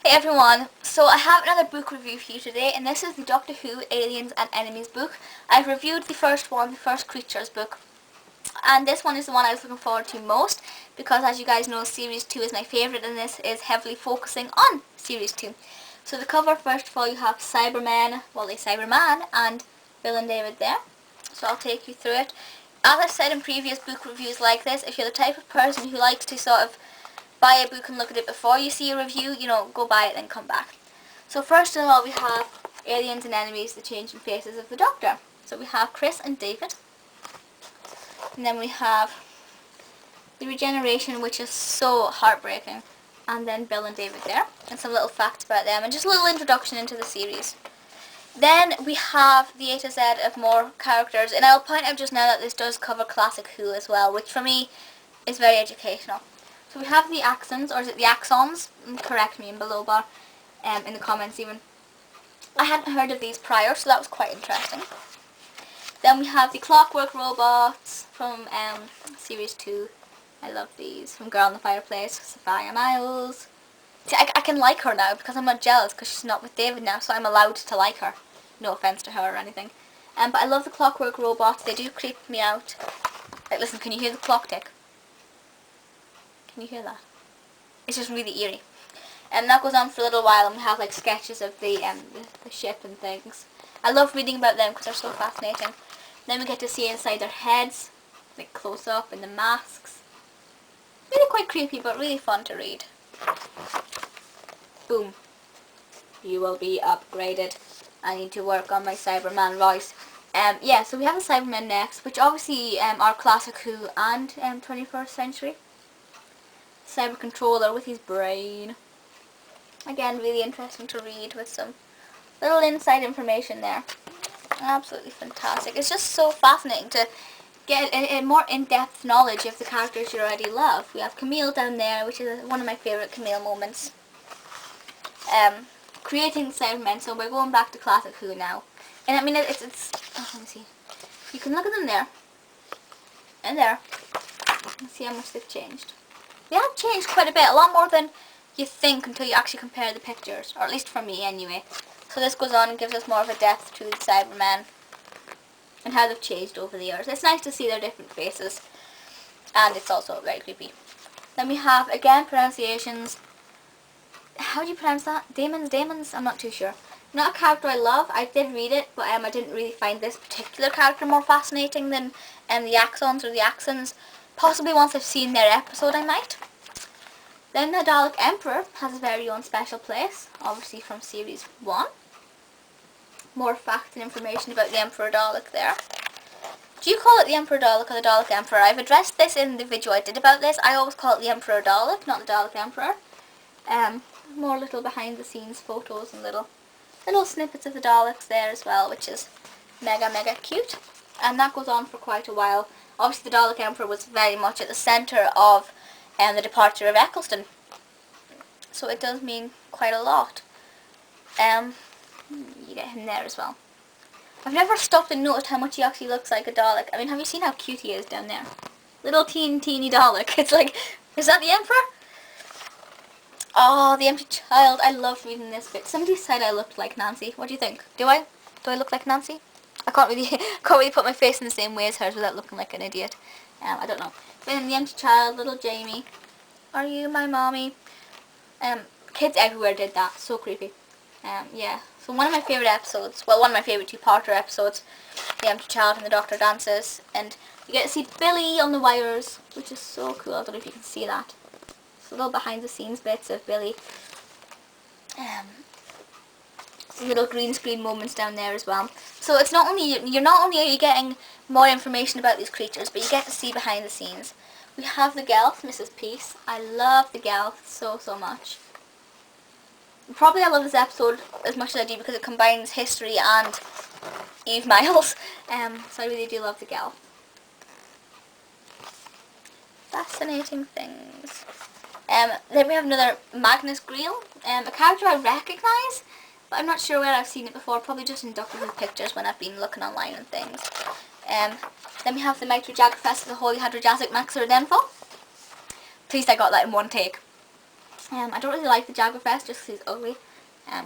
Hey everyone, so I have another book review for you today, and this is the Doctor Who Aliens and Enemies book. I've reviewed the first one, the First Creatures book, and this one is the one I was looking forward to most because, as you guys know, Series 2 is my favourite, and this is heavily focusing on Series 2. So the cover, first of all, you have Cyberman, Cyberman and Bill and David there. So I'll take you through it. As I've said in previous book reviews like this, if you're the type of person who likes to sort of buy a book and look at it before you see a review, go buy it and come back. So first of all, we have Aliens and Enemies, the changing faces of the Doctor. So we have Chris and David. And then we have the regeneration, which is so heartbreaking. And then Bill and David there. And some little facts about them. And just a little introduction into the series. Then we have the A to Z of more characters. And I'll point out just now that this does cover classic Who as well, which for me is very educational. So we have the Axons, or is it the Axons? Correct me in below bar, in the comments even. I hadn't heard of these prior, so that was quite interesting. Then we have the Clockwork Robots from Series 2. I love these. From Girl in the Fireplace, Sophia Miles. See, I can like her now because I'm not jealous because she's not with David now, so I'm allowed to like her. No offence to her or anything. But I love the Clockwork Robots. They do creep me out. Like, listen, can you hear the clock tick? Can you hear that? It's just really eerie. And that goes on for a little while, and we have like sketches of the ship and things. I love reading about them because they're so fascinating. Then we get to see inside their heads, like close up, and the masks. Really quite creepy, but really fun to read. Boom. You will be upgraded. I need to work on my Cyberman voice. Yeah, so we have a Cyberman next, which obviously are classic Who and 21st century. Cyber controller with his brain. Again, really interesting to read with some little inside information there. Absolutely fantastic. It's just so fascinating to get a more in-depth knowledge of the characters you already love. We have Camille down there, which is one of my favourite Camille moments. Creating Cybermen, so we're going back to classic Who now. And I mean, it's oh, let me see. You can look at them there. And there. And see how much they've changed. They have changed quite a bit, a lot more than you think until you actually compare the pictures, or at least for me anyway. So this goes on and gives us more of a depth to the Cybermen and how they've changed over the years. It's nice to see their different faces, and it's also very creepy. Then we have, again, pronunciations. How do you pronounce that? Damons? I'm not too sure. Not a character I love. I did read it, but I didn't really find this particular character more fascinating than the Axons or the Axons. Possibly once I've seen their episode I might. Then the Dalek Emperor has his very own special place, obviously from Series 1. More facts and information about the Emperor Dalek there. Do you call it the Emperor Dalek or the Dalek Emperor? I've addressed this in the video I did about this. I always call it the Emperor Dalek, not the Dalek Emperor. More little behind the scenes photos and little snippets of the Daleks there as well, which is mega cute. And that goes on for quite a while. Obviously the Dalek Emperor was very much at the centre of the departure of Eccleston. So it does mean quite a lot. You get him there as well. I've never stopped and noticed how much he actually looks like a Dalek. I mean, have you seen how cute he is down there? Little teeny Dalek. It's like, is that the Emperor? Oh, the Empty Child. I loved reading this bit. Somebody said I looked like Nancy. What do you think? Do I look like Nancy? I can't really put my face in the same way as hers without looking like an idiot. I don't know. Then the Empty Child, little Jamie. Are you my mommy? Kids everywhere did that. So creepy. Yeah. So one of my favourite episodes, well, one of my favourite two-parter episodes, the Empty Child and the Doctor dances, and you get to see Billy on the wires, which is so cool. I don't know if you can see that. So little behind-the-scenes bits of Billy. Little green screen moments down there as well. So it's not only are you getting more information about these creatures, but you get to see behind the scenes. We have the Gelth, Mrs. Peace. I love the Gelth so much. Probably I love this episode as much as I do because it combines history and Eve Miles. So I really do love the Gelth. Fascinating things. Then we have another Magnus Greel, a character I recognise, but I'm not sure where I've seen it before, probably just in Doctor Who pictures when I've been looking online and things. Then we have the Mitra Jaggerfest of the Holy Hadrajazic Max Denfo. Please, I got that in one take. I don't really like the Jaguar-Fest just because he's ugly.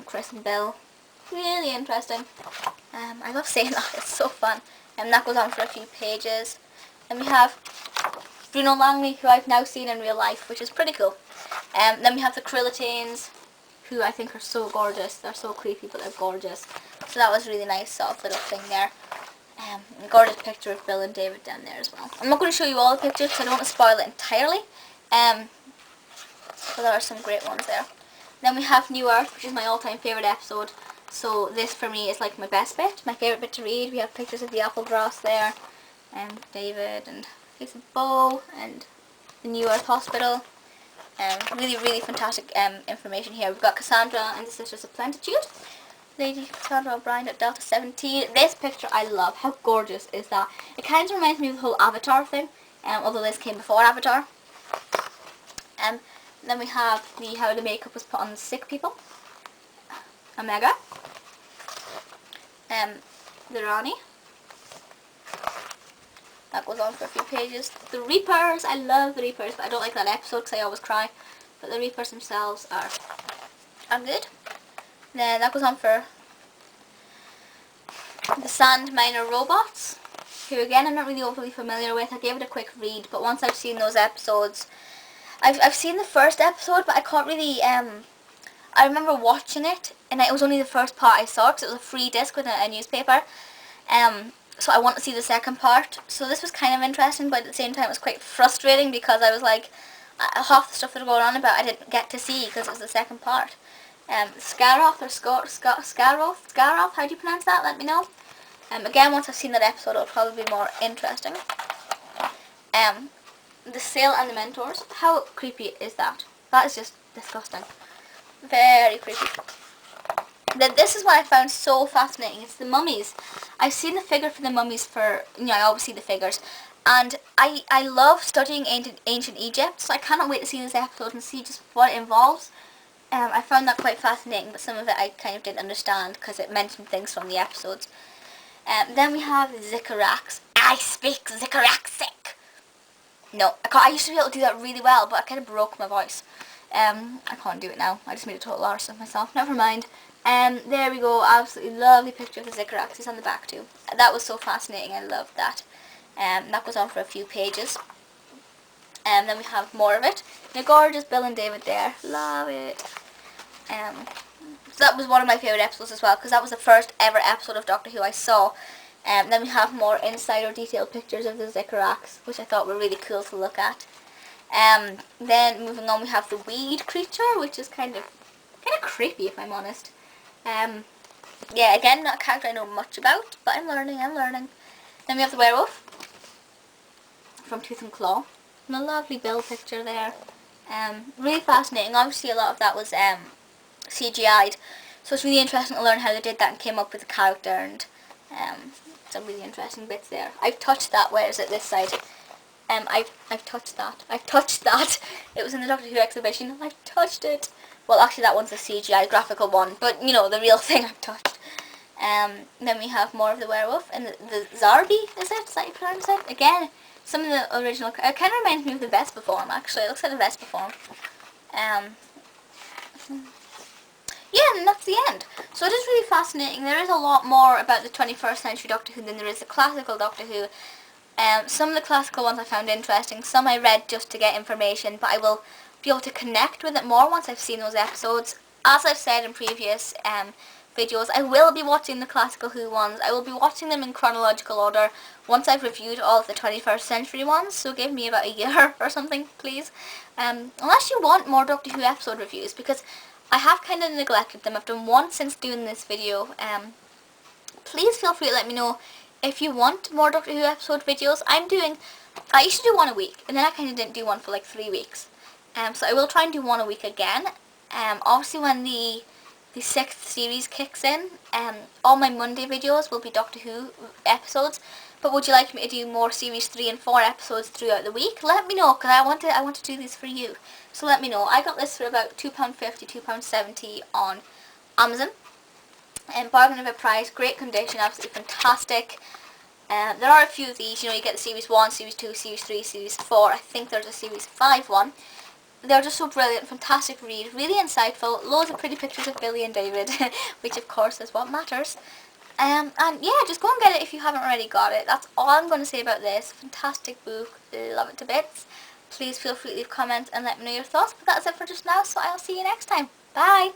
Chris and Bill, really interesting. I love saying that, it's so fun. And that goes on for a few pages. Then we have Bruno Langley, who I've now seen in real life, which is pretty cool. Then we have the Krillitanes, who I think are so gorgeous. They're so creepy, but they're gorgeous. So that was really nice, soft little thing there. A gorgeous picture of Bill and David down there as well. I'm not going to show you all the pictures because I don't want to spoil it entirely. So there are some great ones there. Then we have New Earth, which is my all-time favourite episode. So this for me is like my best bit, my favourite bit to read. We have pictures of the apple grass there, and David and piece of Bo and the New Earth Hospital. Really, really fantastic information here. We've got Cassandra and the Sisters of Plentitude. Lady Cassandra O'Brien at Delta 17. This picture I love. How gorgeous is that? It kind of reminds me of the whole Avatar thing, although this came before Avatar. Then we have how the makeup was put on the sick people. Omega. The Rani. That goes on for a few pages. The Reapers. I love the Reapers, but I don't like that episode because I always cry. But the Reapers themselves are good. Then that goes on for the Sand Miner Robots, who again I'm not really overly familiar with. I gave it a quick read, but once I've seen those episodes, I've seen the first episode, but I can't really, I remember watching it, and it was only the first part I saw because it was a free disc with a newspaper, so I want to see the second part. So this was kind of interesting, but at the same time it was quite frustrating because I was like, half the stuff that were going on about I didn't get to see because it was the second part. Scaroth or Scaroth, how do you pronounce that? Let me know. Again, once I've seen that episode, it'll probably be more interesting. The Sail and the Mentors. How creepy is that? That is just disgusting. Very creepy. Then this is what I found so fascinating. It's the mummies. I've seen the figure for the mummies for, I always see the figures. And I love studying ancient Egypt, so I cannot wait to see this episode and see just what it involves. I found that quite fascinating, but some of it I kind of didn't understand because it mentioned things from the episodes. Then we have Zikarax. I speak Zikaraxic. No, I used to be able to do that really well, but I kind of broke my voice. I can't do it now. I just made a total arse of myself. Never mind. There we go. Absolutely lovely picture of the Zikarax. He's on the back too. That was so fascinating. I loved that. That goes on for a few pages. Then we have more of it. The gorgeous Bill and David there. Love it. So that was one of my favourite episodes as well, because that was the first ever episode of Doctor Who I saw. Then we have more inside or detailed pictures of the Zikarax, which I thought were really cool to look at. Then moving on, we have the weed creature, which is kind of creepy if I'm honest. Yeah, again, not a character I know much about, but I'm learning. Then we have the werewolf from Tooth and Claw. And a lovely Bill picture there. Really fascinating. Obviously a lot of that was CGI'd, so it's really interesting to learn how they did that and came up with the character, and some really interesting bits there. I've touched that. Where is it? This side. I've touched that. It was in the Doctor Who exhibition. I've touched it. Well, actually that one's a CGI graphical one, but the real thing I've touched. Then we have more of the werewolf and the Zarbi, is that how you pronounce it? Again, some of the original, it kind of reminds me of the Vespa form actually. It looks like the Vespa form. Yeah, and that's the end. So it is really fascinating. There is a lot more about the 21st century Doctor Who than there is the classical Doctor Who. Some of the classical ones I found interesting. Some I read just to get information, but I will be able to connect with it more once I've seen those episodes. As I've said in previous videos, I will be watching the classical Who ones. I will be watching them in chronological order once I've reviewed all of the 21st century ones, so give me about a year or something, please. Unless you want more Doctor Who episode reviews, because I have kind of neglected them. I've done one since doing this video. Please feel free to let me know if you want more Doctor Who episode videos. I used to do one a week, and then I kind of didn't do one for like 3 weeks. So I will try and do one a week again. Obviously when the 6th series kicks in, all my Monday videos will be Doctor Who episodes. But would you like me to do more series 3 and 4 episodes throughout the week? Let me know, because I want to do these for you. So let me know. I got this for about £2.50, £2.70 on Amazon. Bargain of a price, great condition, absolutely fantastic. There are a few of these, you get the series 1, series 2, series 3, series 4. I think there's a series 5 one. they're just so brilliant, fantastic read, really insightful, loads of pretty pictures of Billy and David, which of course is what matters. And yeah, just go and get it if you haven't already got it. That's all I'm going to say about this. Fantastic book, love it to bits. Please feel free to leave comments and let me know your thoughts. But that's it for just now, so I'll see you next time. Bye!